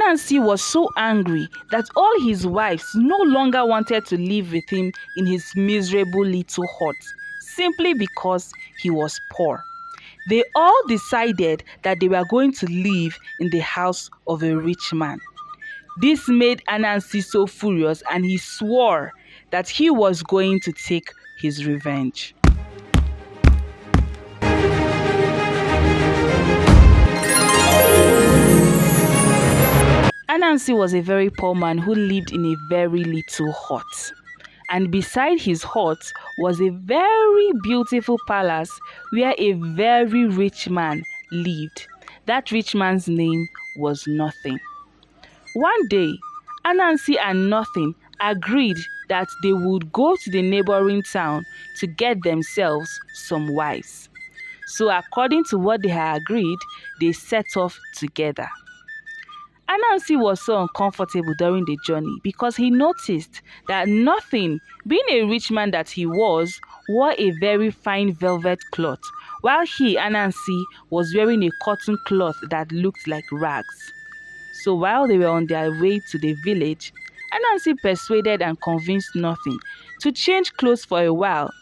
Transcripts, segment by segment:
Anansi was so angry that all his wives no longer wanted to live with him in his miserable little hut, simply because he was poor. They all decided that they were going to live in the house of a rich man. This made Anansi so furious, and he swore that he was going to take his revenge. Anansi was a very poor man who lived in a very little hut. And beside his hut was a very beautiful palace where a very rich man lived. That rich man's name was Nothing. One day, Anansi and Nothing agreed that they would go to the neighboring town to get themselves some wives. So according to what they had agreed, they set off together. Anansi was so uncomfortable during the journey because he noticed that Nothing, being a rich man that he was, wore a very fine velvet cloth, while he, Anansi, was wearing a cotton cloth that looked like rags. So while they were on their way to the village, Anansi persuaded and convinced Nothing to change clothes for a while.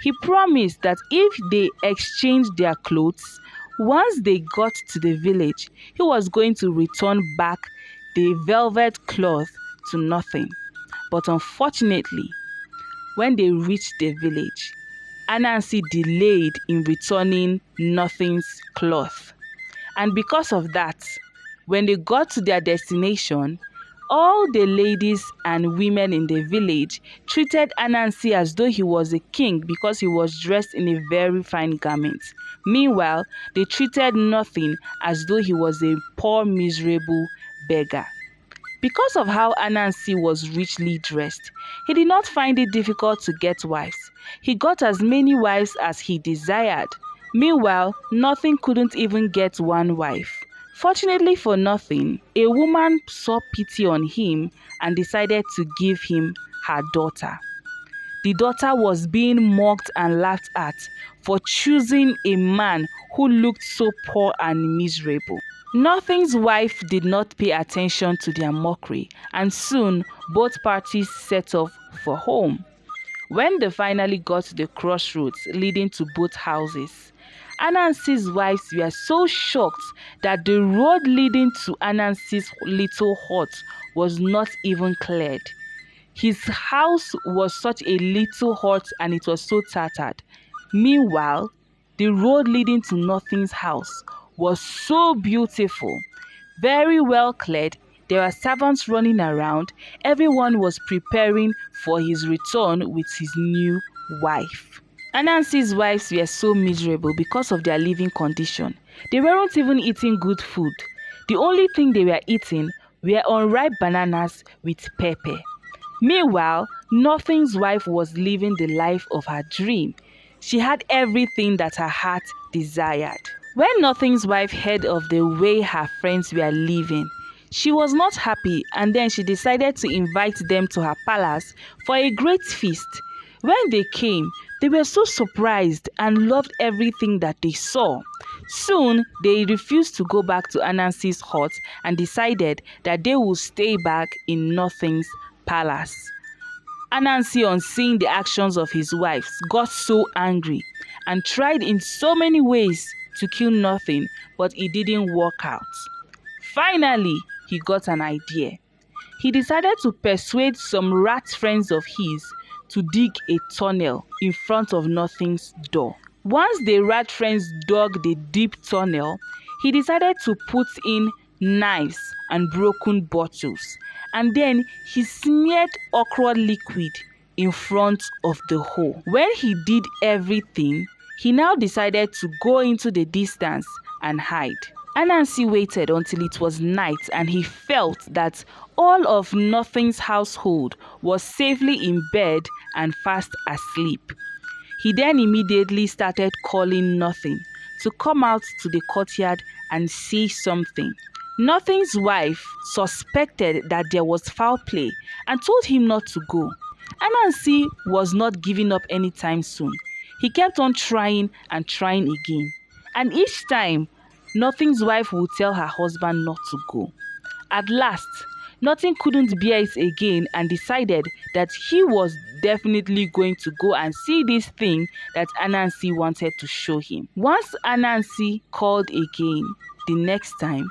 He promised that if they exchanged their clothes, once they got to the village, he was going to return back the velvet cloth to Nothing. But unfortunately, when they reached the village, Anansi delayed in returning Nothing's cloth. And because of that, when they got to their destination, all the ladies and women in the village treated Anansi as though he was a king because he was dressed in a very fine garment. Meanwhile, they treated Nothing as though he was a poor, miserable beggar. Because of how Anansi was richly dressed, he did not find it difficult to get wives. He got as many wives as he desired. Meanwhile, Nothing couldn't even get one wife. Fortunately for Nothing, a woman saw pity on him and decided to give him her daughter. The daughter was being mocked and laughed at for choosing a man who looked so poor and miserable. Nothing's wife did not pay attention to their mockery, and soon both parties set off for home. When they finally got to the crossroads leading to both houses, Anansi's wives were so shocked that the road leading to Anansi's little hut was not even cleared. His house was such a little hut and it was so tattered. Meanwhile, the road leading to Nothing's house was so beautiful, very well cleared. There were servants running around. Everyone was preparing for his return with his new wife. Anansi's wives were so miserable because of their living condition. They weren't even eating good food. The only thing they were eating were unripe bananas with pepper. Meanwhile, Nothing's wife was living the life of her dream. She had everything that her heart desired. When Nothing's wife heard of the way her friends were living, she was not happy, and then she decided to invite them to her palace for a great feast. When they came, they were so surprised and loved everything that they saw. Soon, they refused to go back to Anansi's hut and decided that they would stay back in Nothing's palace. Anansi, on seeing the actions of his wives, got so angry and tried in so many ways to kill Nothing, but it didn't work out. Finally, he got an idea. He decided to persuade some rat friends of his to dig a tunnel in front of Nothing's door. Once the rat friends dug the deep tunnel, he decided to put in knives and broken bottles, and then he smeared okra liquid in front of the hole. When he did everything, he now decided to go into the distance and hide. Anansi waited until it was night, and he felt that all of Nothing's household was safely in bed and fast asleep. He then immediately started calling Nothing to come out to the courtyard and say something. Nothing's wife suspected that there was foul play and told him not to go. Anansi was not giving up anytime soon. He kept on trying and trying again, and each time Nothing's wife would tell her husband not to go. At last, nothing couldn't bear it again and decided that he was definitely going to go and see this thing that Anansi wanted to show him. Once Anansi called again the next time,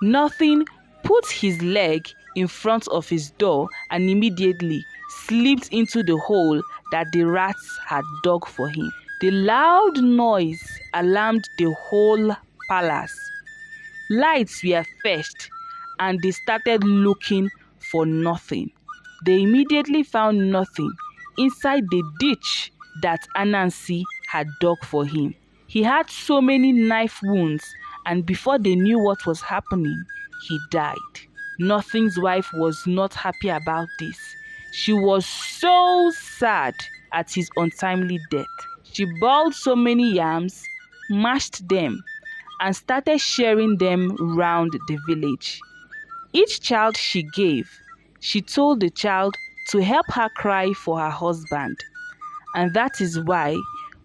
Nothing put his leg in front of his door and immediately slipped into the hole that the rats had dug for him. The loud noise alarmed the whole palace. Lights were fetched and they started looking for nothing. They immediately found nothing inside the ditch that Anansi had dug for him. He had so many knife wounds, and before they knew what was happening, he died. Nothing's wife was not happy about this. She was so sad at his untimely death. She boiled so many yams, mashed them, and started sharing them round the village. Each child she gave, she told the child to help her cry for her husband. And that is why,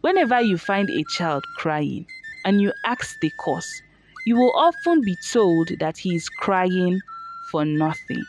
whenever you find a child crying and you ask the cause, you will often be told that he is crying for nothing.